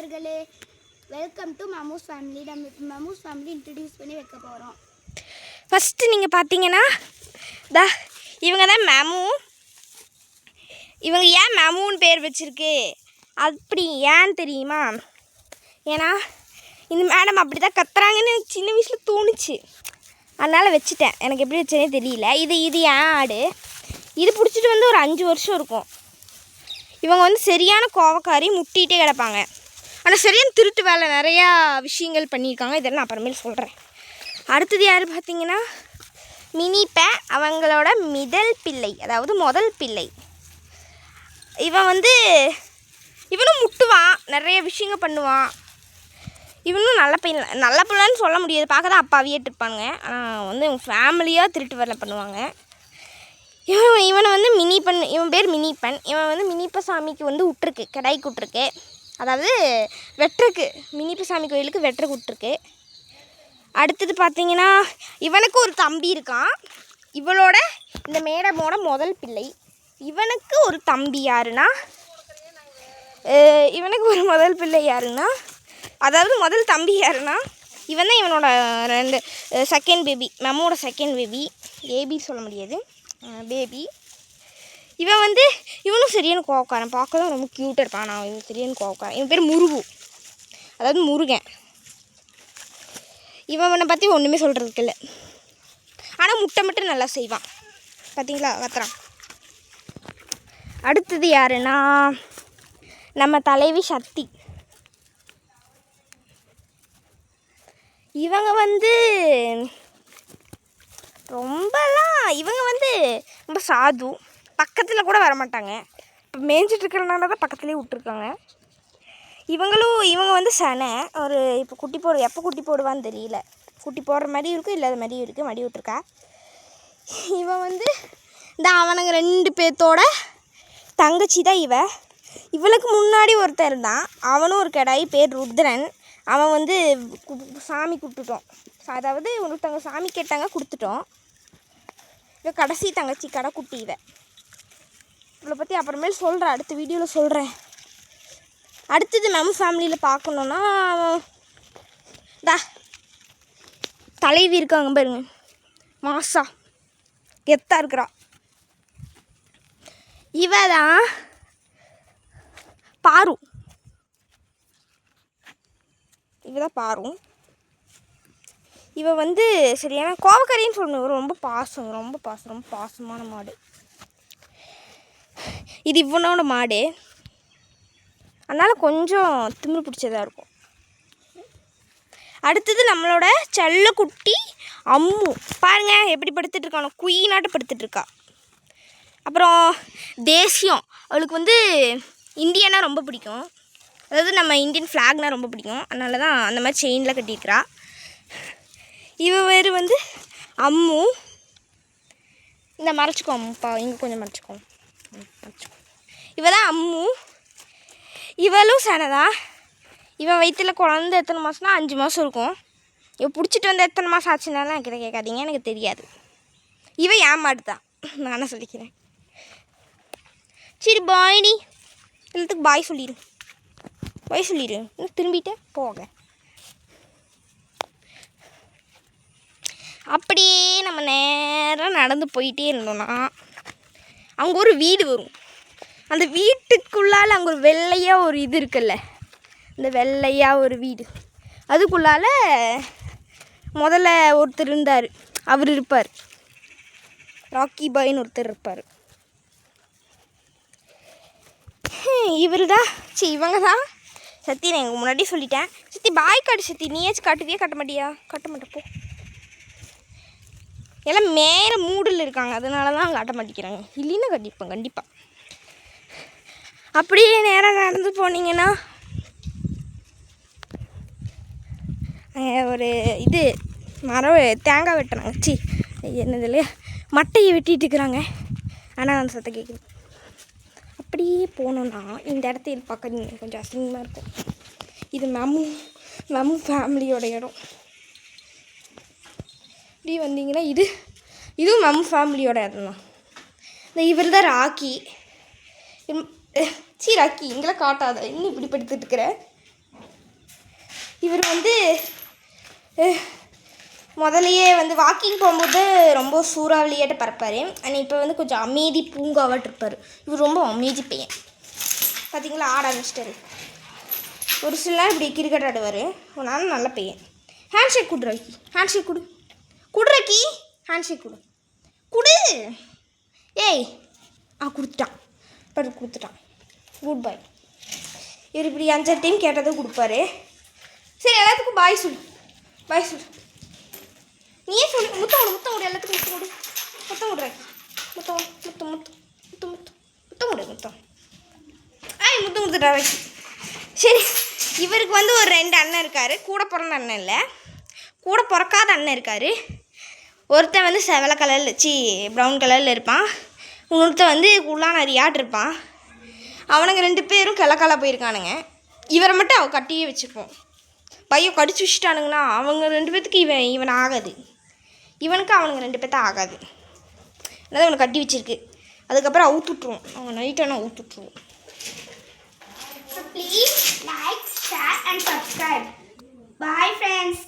நண்பர்களே, welcome to மமூஸ் family. நம்ம இப்போ மமூஸ் ஃபேமிலி இன்ட்ரடியூஸ் பண்ணி வைக்க போகிறோம். ஃபஸ்ட்டு நீங்கள் பார்த்தீங்கன்னா இவங்க தான் மேமு. இவங்க ஏன் மேமுன்னு பேர் வச்சுருக்கு அப்படி ஏன்னு தெரியுமா? ஏன்னா இந்த மேடம் அப்படி தான் கத்துறாங்கன்னு சின்ன வயசில் தோணுச்சு, அதனால் வச்சுட்டேன். எனக்கு எப்படி வச்சேனே தெரியல. இது ஏன் ஆடு. இது பிடிச்சிட்டு வந்து ஒரு 5 வருஷம் இருக்கும். இவங்க வந்து சரியான கோவக்காரி, முட்டிகிட்டே கிடப்பாங்க. ஆனால் சரியான திருட்டு வேலை நிறையா விஷயங்கள் பண்ணியிருக்காங்க. இதெல்லாம் அப்புறமேல் சொல்கிறேன். அடுத்தது யார் பார்த்தீங்கன்னா மினிப்பே. அவங்களோட முதல் பிள்ளை. இவனும் முட்டுவான், நிறைய விஷயங்கள் பண்ணுவான். இவனும் நல்ல பிள்ளைன்னு சொல்ல முடியாது, பார்க்க தான் அப்பாவியேட்டு இருப்பானுங்க. ஆனால் வந்து ஃபேமிலியாக திருட்டு வேலை பண்ணுவாங்க. இவனை வந்து இவன் பேர் மினிப்பன். இவன் வந்து மினிப்ப சாமிக்கு வந்து விட்ருக்கு, கடாய்க்கு விட்ருக்கு. அதாவது வெட்டுருக்கு, மினிப்ப சாமி கோயிலுக்கு வெட்டுருக்கு விட்ருக்கு. அடுத்தது பார்த்தீங்கன்னா இவனுக்கு ஒரு தம்பி இருக்கான். இவளோட இந்த மேடமோட முதல் பிள்ளை. இவனுக்கு ஒரு தம்பி யாருன்னா அதாவது முதல் தம்பி யாருன்னா இவன் தான் இவனோட செகண்ட் பேபி, மெம்மோட செகண்ட் பேபி. பேபி சொல்ல முடியாது, பேபி. இவனும் சரியான கோவக்காரன், பார்க்க தான் ரொம்ப க்யூட்டாக இருப்பான். நான் இவன் சரியான கோவக்காரன். இவன் பேர் முருகு, அதாவது முருகன். இவனை பற்றி ஒன்றுமே சொல்கிறதுக்கு இல்லை, ஆனால் முட்டை மட்டும் நல்லா செய்வான். பார்த்தீங்களா, கத்துறான். அடுத்தது யாருன்னா நம்ம தலைவி சக்தி. இவங்க ரொம்ப சாது, பக்கத்தில் கூட வரமாட்டாங்க. இப்போ மேய்ஞ்சிட்ருக்கிறனால தான் பக்கத்துலேயே விட்ருக்காங்க. இவங்க சனை ஒரு இப்போ எப்போ குட்டி போடுவான்னு தெரியல. குட்டி போடுற மாதிரி இருக்கும், இல்லாத மாதிரி இருக்குது. மடி விட்ருக்கா. இவன் இந்த அவனுங்க 2 பேர்த்தோட தங்கச்சி தான் இவளுக்கு முன்னாடி ஒருத்தர் இருந்தான். அவனும் ஒரு கடாய், பேர் ருத்ரன். அவன் சாமி கொடுத்துட்டோம். அதாவது ஒருத்தவங்க சாமி கேட்டாங்க, கொடுத்துட்டோம். இவன் கடைசி தங்கச்சி, கடைக்குட்டி. இவளை பற்றி அப்புறமேல் சொல்கிறேன், அடுத்த வீடியோவில் சொல்கிறேன். அடுத்தது நம்ம ஃபேமிலியில் பார்க்கணுன்னா தலைவி இருக்காங்க பாருங்க, மாசா கெத்தாக இருக்கிறா. இவ தான் பாரு. இவ சரியான கோவக்காரின்னு சொல்லணும். ரொம்ப பாசமான மாடு. இது இவனோட மாடு, அதனால் கொஞ்சம் திமிரு பிடிச்சதாக இருக்கும். அடுத்தது நம்மளோட செல்லக்குட்டி அம்மு. பாருங்க எப்படி படுத்துட்ருக்கானோ, குயினாட்ட படுத்துட்ருக்கா. அப்புறம் தேசியம், அவளுக்கு இந்தியனா ரொம்ப பிடிக்கும். அதாவது நம்ம இந்தியன் ஃப்ளாக்னால் ரொம்ப பிடிக்கும், அதனால தான் அந்த மாதிரி செயினில் கட்டியிருக்கிறா. இவ வேறு அம்மு. இந்த மறைச்சிக்கோ அம்முப்பா, இங்கே கொஞ்சம் மறைச்சிக்கோ. இவ தான் அம்மு. இவளும் சனதான். இவன் வயிற்றில் குழந்த எத்தனை மாதம்னா 5 மாதம் இருக்கும். இவன் பிடிச்சிட்டு வந்து எத்தனை மாதம் ஆச்சுனாலும் என்கிட்ட கேட்காதீங்க, எனக்கு தெரியாது. இவன் ஏமாடு தான், நானே சொல்லிக்கிறேன். சரி பாய்டி, எல்லாத்துக்கு பாய் சொல்லிடு. திரும்பிட்டே போக. அப்படியே நம்ம நேரம் நடந்து போயிட்டே இருந்தோம்னா அங்கே ஒரு வீடு வரும். அந்த வீட்டுக்குள்ளால் அங்கே ஒரு வெள்ளையாக ஒரு இது இருக்குல்ல, இந்த வெள்ளையாக ஒரு வீடு. அதுக்குள்ளால் முதல்ல ஒருத்தர் இருந்தார், அவர் இருப்பார். ராக்கி பாய்னு ஒருத்தர் இருப்பார். இவங்க தான் சத்தி. நான் எங்கள் முன்னாடி சொல்லிட்டேன். சத்தி பாய் காட்டு. சத்தி நீயாச்சும் காட்டுவியா? காட்ட மாட்டியா? காட்ட மாட்டேப்போ. எல்லாம் மேலே மூடில் இருக்காங்க, அதனால தான் காட்ட மாட்டேங்கிறாங்க. இல்லைன்னா கட்டிப்பேன் கண்டிப்பாக. அப்படியே நேராக நடந்து போனீங்கன்னா ஒரு இது மரம், தேங்காய் வெட்டுறாங்க. என்னது இல்லையா, மட்டையை வெட்டிகிட்டு இருக்கிறாங்க. ஆனால் அந்த சத்தம் கேட்குது. அப்படியே போனோன்னா இந்த இடத்துல பார்க்க கொஞ்சம் அசிங்கமாக இருக்கும். இது நம்ம ஃபேமிலியோட இடம். இப்படி வந்தீங்கன்னா இதுவும் நம்ம ஃபேமிலியோட இடம் தான். இந்த இவர் தான் ராக்கி. ராக்கி இங்கெல்லாம் காட்டாத, இன்னும் இப்படி படுத்துட்டுருக்குற. இவர் வந்து முதலையே வந்து வாக்கிங் போகும்போது ரொம்ப சூறாவளியாட்ட பறப்பார். ஆனால் இப்போ வந்து கொஞ்சம் அமைதி பூங்காவாட்டு இருப்பார். இவர் ரொம்ப அமைதி பையன். பார்த்தீங்களா, ஆட ஆரம்பிச்சிட்டாரு. ஒரு சில நேரம் இப்படி கிரிக்கெட் ஆடுவார். ஒரு நாள் நல்ல பையன். ஹேண்ட்ஷேக் கொடு ராக்கி, ஹேண்ட்ஷேக் கொடு ராக்கி, ஹேண்ட்ஷேக் கொடு. ஏய் கொடுத்துட்டான், கொடுத்துட்டான். குட் பாய். இவர் இப்படி 5 டைம் கேட்டதும் கொடுப்பாரு. சரி, எல்லாத்துக்கும் பாய் சொல்லு, பாய் சொல்லு. நீயே சொல்லு. முத்தம் கொடு எல்லாத்துக்கும் முத்தம் கொடு ராக்கி. முத்தம் கொடுத்துட்டா ராக்கி. சரி, இவருக்கு வந்து ஒரு 2 அண்ணன் இருக்கார். கூட பிறந்த அண்ணன் இல்லை, கூட பிறக்காத அண்ணன் இருக்கார். ஒருத்தன் வந்து செவலை கலரில் ப்ரௌன் கலரில் இருப்பான். இன்னொருத்தன் வந்து குள்ளானரியாட்டு இருப்பான். அவனுங்க 2 பேரும் கிழக்கால போயிருக்கானுங்க. இவரை மட்டும் அவன் கட்டியே வச்சுப்போம். பையன் கடிச்சு வச்சுட்டானுங்கன்னா அவங்க 2 பேர்த்துக்கு இவன் ஆகாது. இவனுக்கு அவனுங்க 2 பேர்த்த ஆகாது. அதான் அவனை கட்டி வச்சிருக்கு. அதுக்கப்புறம் அவுத்துட்ருவோம். அவன் நைட்டான அவுத்துட்ருவோம். So please like, share and subscribe. Bye friends.